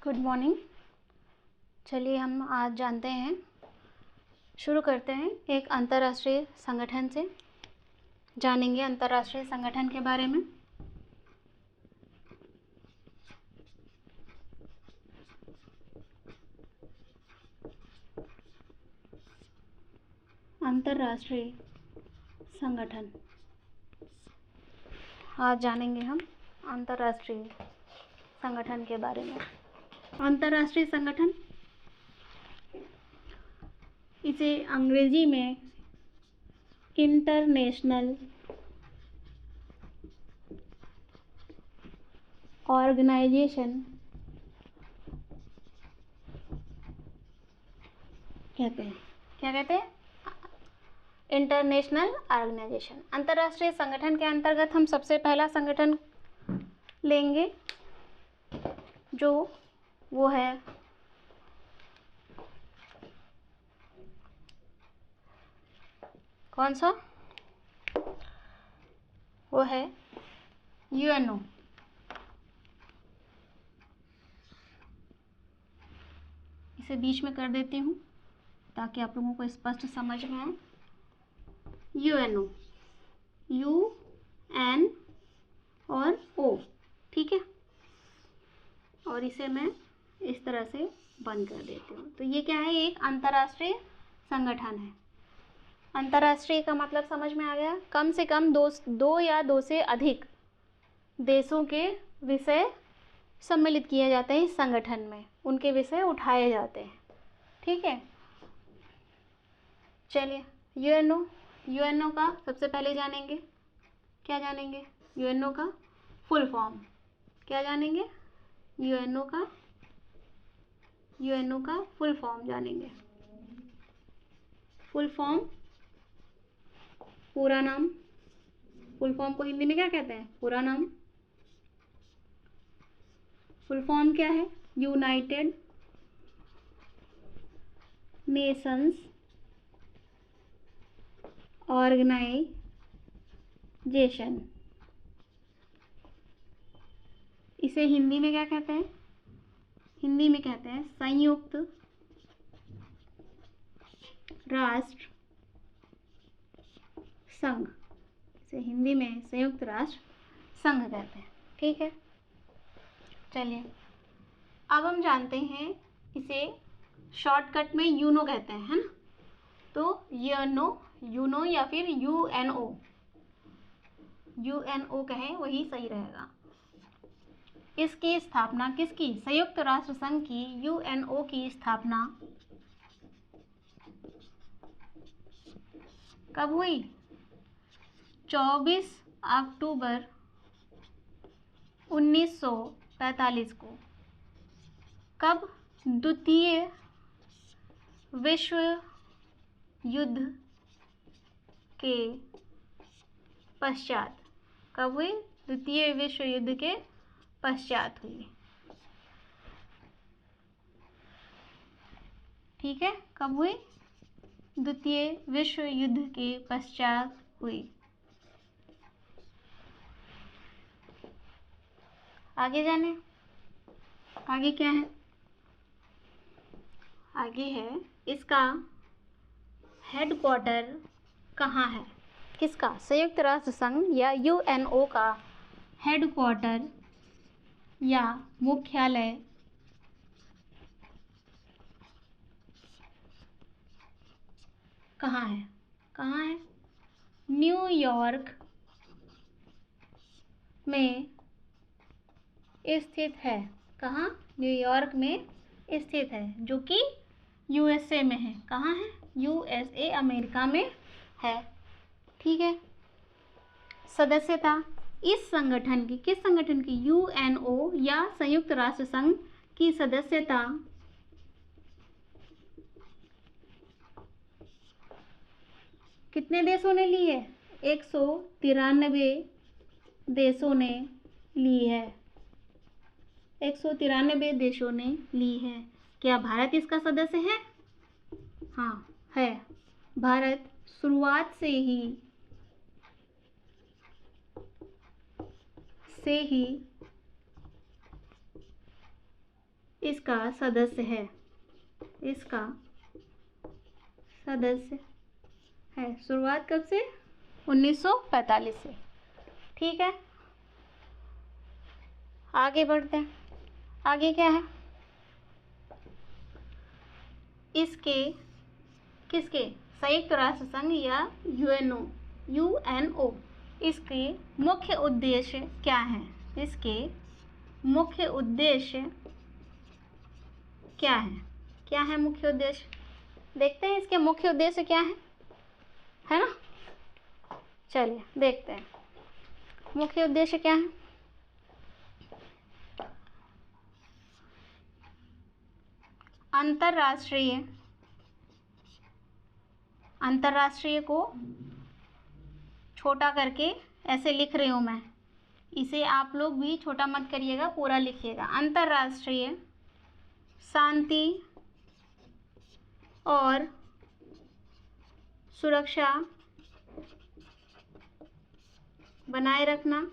Good morning. चलिए हम आज जानते हैं, शुरू करते हैं एक अंतर्राष्ट्रीय संगठन से। जानेंगे अंतर्राष्ट्रीय संगठन के बारे में। अंतर्राष्ट्रीय संगठन, आज जानेंगे हम अंतर्राष्ट्रीय संगठन के बारे में। अंतर्राष्ट्रीय संगठन, इसे अंग्रेजी में इंटरनेशनल ऑर्गेनाइजेशन कहते हैं। क्या कहते हैं? International organisation. अंतर्राष्ट्रीय संगठन के अंतर्गत हम सबसे पहला संगठन लेंगे, जो वो है कौन सा? वो है यूएनओ। इसे बीच में कर देती हूँ ताकि आप लोगों को स्पष्ट समझ में आए। यूएनओ, UN और O, ठीक है। और इसे मैं इस तरह से बंद कर देती हूँ। तो ये क्या है? एक अंतर्राष्ट्रीय संगठन है। अंतर्राष्ट्रीय का मतलब समझ में आ गया? कम से कम दो या दो से अधिक देशों के विषय सम्मिलित किए जाते हैं इस संगठन में, उनके विषय उठाए जाते हैं, ठीक है। चलिए यूएनओ का सबसे पहले जानेंगे। क्या जानेंगे? यूएनओ का फुल फॉर्म। क्या जानेंगे? यूएनओ का फुल फॉर्म जानेंगे। फुल फॉर्म, पूरा नाम। फुल फॉर्म को हिंदी में क्या कहते हैं? पूरा नाम। फुल फॉर्म क्या है? United Nations organisation. इसे हिंदी में क्या कहते हैं? हिंदी में कहते हैं संयुक्त राष्ट्र संघ। इसे हिंदी में संयुक्त राष्ट्र संघ कहते हैं, ठीक है। चलिए अब हम जानते हैं, इसे शॉर्टकट में यूनो कहते हैं, है ना। तो यूनो या फिर यूएनओ कहें वही सही रहेगा। इसकी स्थापना किसकी? संयुक्त राष्ट्र संघ की यूएनओ की स्थापना कब हुई? 24 अक्टूबर 1945 को। कब? द्वितीय विश्व युद्ध के पश्चात। कब हुई? द्वितीय विश्व युद्ध के पश्चात हुई, ठीक है। कब हुई? द्वितीय विश्व युद्ध के पश्चात हुई। आगे जाने, आगे क्या है? आगे है इसका हेडक्वार्टर कहाँ है? किसका? संयुक्त राष्ट्र संघ या यूएनओ का हेडक्वार्टर या मुख्यालय कहाँ है? कहाँ है? न्यूयॉर्क में स्थित है। कहाँ? न्यूयॉर्क में स्थित है, जो कि यूएसए में है। कहाँ है? यूएसए, अमेरिका में है, ठीक है। सदस्यता इस संगठन की, किस संगठन की? यूएनओ या संयुक्त राष्ट्र संघ की सदस्यता कितने देशों ने ली है? 193 देशों ने ली है। 193 देशों ने ली है। क्या भारत इसका सदस्य है? हाँ, है। भारत शुरुआत से ही इसका सदस्य है, इसका सदस्य है। शुरुआत कब से? 1945 से। ठीक है, आगे बढ़ते हैं। आगे क्या है? इसके किसके? संयुक्त राष्ट्र संघ या यूएनओ इसके मुख्य उद्देश्य क्या हैं? इसके मुख्य उद्देश्य क्या है? क्या है मुख्य उद्देश्य? देखते हैं इसके मुख्य उद्देश्य क्या है ना? चलिए देखते हैं मुख्य उद्देश्य क्या है। अंतर्राष्ट्रीय को छोटा करके ऐसे लिख रही हूं मैं, इसे आप लोग भी छोटा मत करिएगा, पूरा लिखिएगा। अंतर्राष्ट्रीय शांति और सुरक्षा बनाए रखना,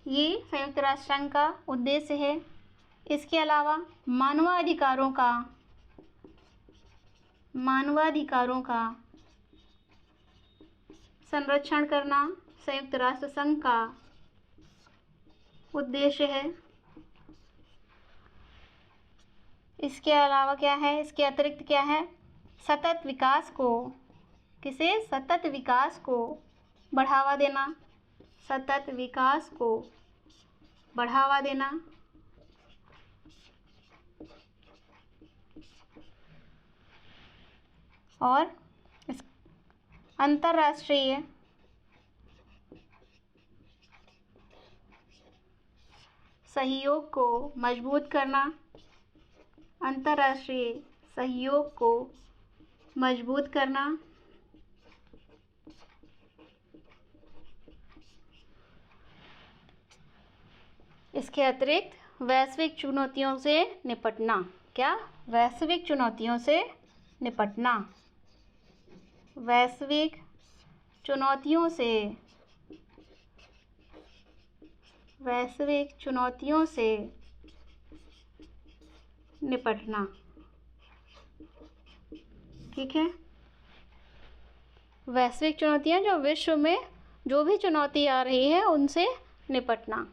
ये संयुक्त राष्ट्र संघ का उद्देश्य है। इसके अलावा मानवाधिकारों का संरक्षण करना संयुक्त राष्ट्र संघ का उद्देश्य है। इसके अलावा क्या है? इसके अतिरिक्त क्या है? सतत विकास को बढ़ावा देना, सतत विकास को बढ़ावा देना। और इस अंतर्राष्ट्रीय सहयोग को मजबूत करना, अंतर्राष्ट्रीय सहयोग को मजबूत करना। इसके अतिरिक्त वैश्विक चुनौतियों से निपटना। क्या? वैश्विक चुनौतियों से निपटना, वैश्विक चुनौतियों से निपटना। ठीक है, वैश्विक चुनौतियां, जो विश्व में जो भी चुनौती आ रही है उनसे निपटना।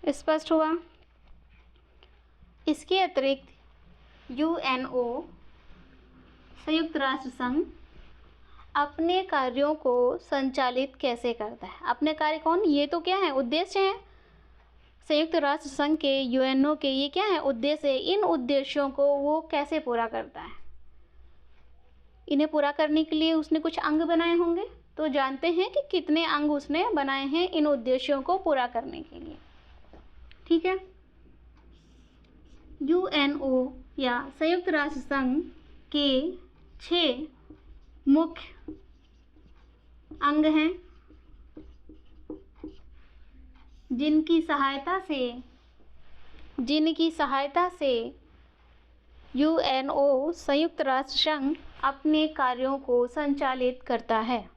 स्पष्ट हुआ? इसके अतिरिक्त यूएनओ संयुक्त राष्ट्र संघ अपने कार्यों को संचालित कैसे करता है? अपने कार्य कौन? ये तो क्या है? उद्देश्य है संयुक्त राष्ट्र संघ के, यूएनओ के। ये क्या है? उद्देश्य है। इन उद्देश्यों को वो कैसे पूरा करता है? इन्हें पूरा करने के लिए उसने कुछ अंग बनाए होंगे, तो जानते हैं कि कितने अंग उसने बनाए हैं इन उद्देश्यों को पूरा करने के लिए। ठीक है, यूएनओ या संयुक्त राष्ट्र संघ के 6 मुख्य अंग हैं, जिनकी सहायता से यूएनओ संयुक्त राष्ट्र संघ अपने कार्यों को संचालित करता है।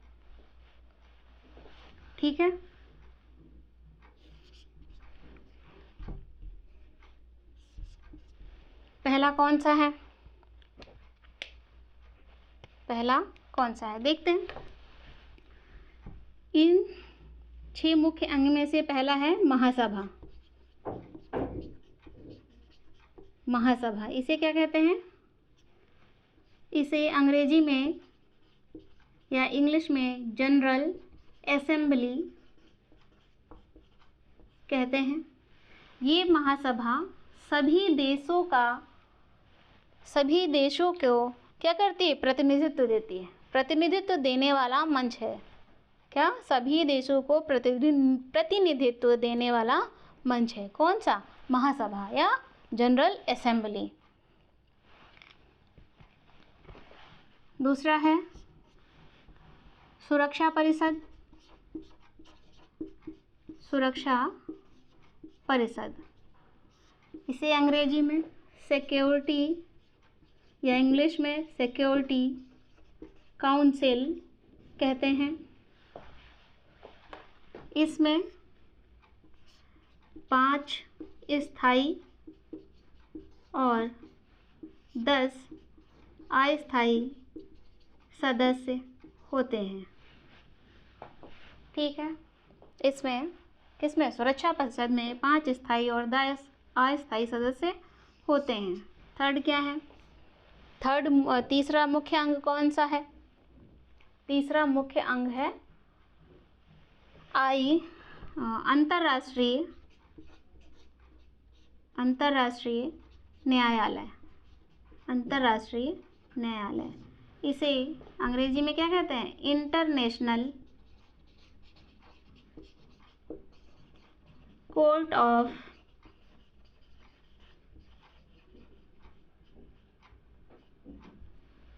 ठीक है, पहला कौन सा है? देखते हैं। इन 6 मुख्य अंग में से पहला है महासभा। इसे क्या कहते हैं? इसे अंग्रेजी में या इंग्लिश में जनरल असेंबली कहते हैं। ये महासभा सभी देशों को क्या करती है? प्रतिनिधित्व देती है। प्रतिनिधित्व देने वाला मंच है। क्या? सभी देशों को प्रतिनिधित्व देने वाला मंच है। कौन सा? महासभा या जनरल असेंबली। दूसरा है सुरक्षा परिषद। इसे अंग्रेजी में सिक्योरिटी या इंग्लिश में सिक्योरिटी काउंसिल कहते हैं। इसमें 5 स्थायी और 10 अस्थायी सदस्य होते हैं। ठीक है, इसमें किसमें, सुरक्षा परिषद में 5 स्थायी और 10 अस्थायी सदस्य होते हैं। थर्ड क्या है, तीसरा मुख्य अंग कौन सा है? तीसरा मुख्य अंग है अंतर्राष्ट्रीय न्यायालय। अंतर्राष्ट्रीय न्यायालय, इसे अंग्रेजी में क्या कहते हैं? International court of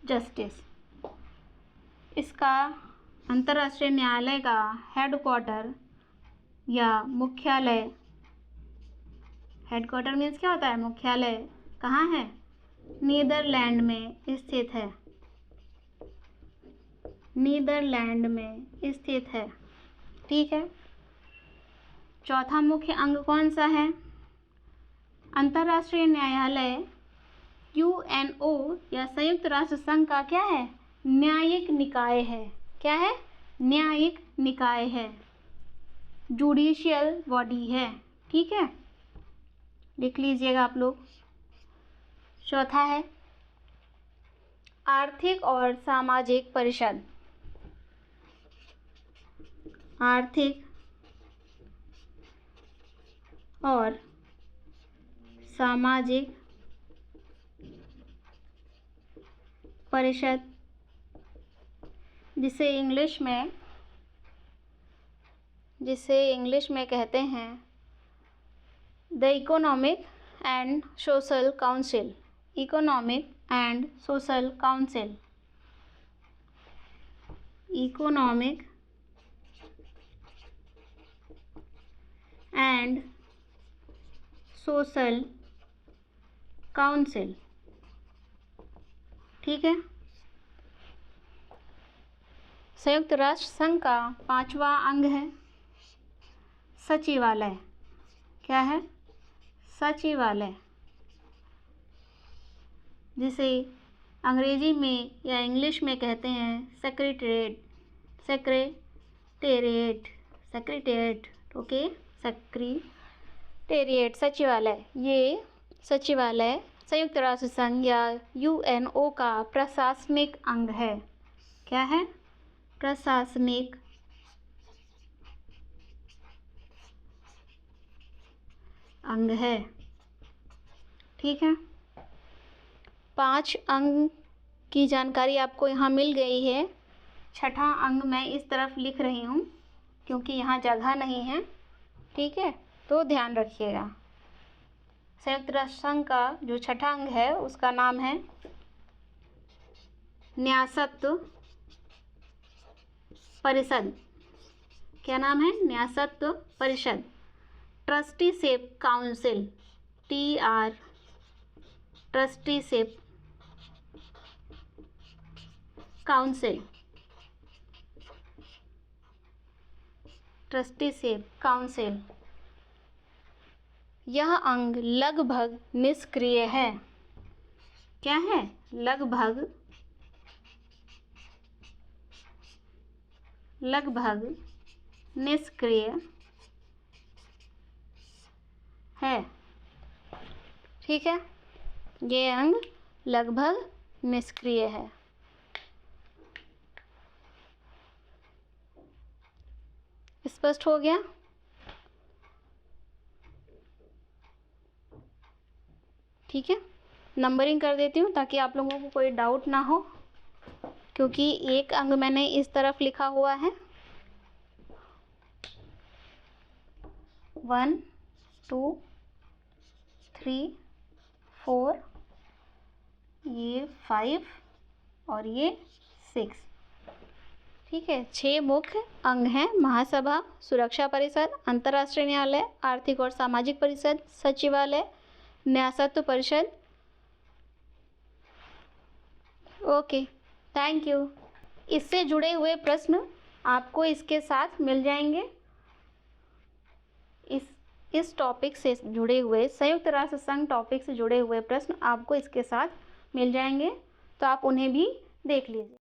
justice. इसका अंतर्राष्ट्रीय न्यायालय का हेडक्वार्टर या मुख्यालय, हेडक्वार्टर मीन्स क्या होता है? मुख्यालय कहाँ है? नीदरलैंड में स्थित है। नीदरलैंड में स्थित है। ठीक है, चौथा मुख्य अंग कौन सा है? अंतर्राष्ट्रीय न्यायालय यूएनओ या संयुक्त राष्ट्र संघ का क्या है? न्यायिक निकाय है। क्या है? न्यायिक निकाय है, जुडिशियल बॉडी है। ठीक है, लिख लीजिएगा आप लोग। चौथा है आर्थिक और सामाजिक परिषद। आर्थिक और सामाजिक परिषद, जिसे इंग्लिश में कहते हैं the economic and social council. Economic and social council. Economic and social council. ठीक है, संयुक्त राष्ट्र संघ का 5वां अंग है सचिवालय। क्या है? सचिवालय, जिसे अंग्रेजी में या इंग्लिश में कहते हैं सेक्रेटेरिएट। ओके, सेक्रेटेरिएट, सचिवालय। ये सचिवालय संयुक्त राष्ट्र संघ या यूएनओ का प्रशासनिक अंग है। क्या है? प्रशासनिक अंग है। ठीक है, 5 अंग की जानकारी आपको यहाँ मिल गई है। छठा अंग मैं इस तरफ लिख रही हूँ क्योंकि यहाँ जगह नहीं है। ठीक है, तो ध्यान रखिएगा। संयुक्त राष्ट्र संघ का जो छठा अंग है उसका नाम है न्यासत्व परिषद। क्या नाम है? न्यासत्व परिषद। Trusteeship council, trusteeship council. Trusteeship council, यह अंग लगभग निष्क्रिय है। क्या है? लगभग निष्क्रिय है। ठीक है, ये अंग लगभग निष्क्रिय है। स्पष्ट हो गया? ठीक है, नंबरिंग कर देती हूँ ताकि आप लोगों को कोई डाउट ना हो, क्योंकि एक अंग मैंने इस तरफ लिखा हुआ है 1 2 3 4, ये 5 और ये 6। ठीक है, 6 मुख्य अंग हैं: महासभा, सुरक्षा परिषद, अंतर्राष्ट्रीय न्यायालय, आर्थिक और सामाजिक परिषद, सचिवालय, न्यासत्व परिषद। Okay, thank you. इससे जुड़े हुए प्रश्न आपको इसके साथ मिल जाएंगे। इस इस टॉपिक से जुड़े हुए, संयुक्त राष्ट्र संघ टॉपिक से जुड़े हुए प्रश्न आपको इसके साथ मिल जाएंगे, तो आप उन्हें भी देख लीजिए।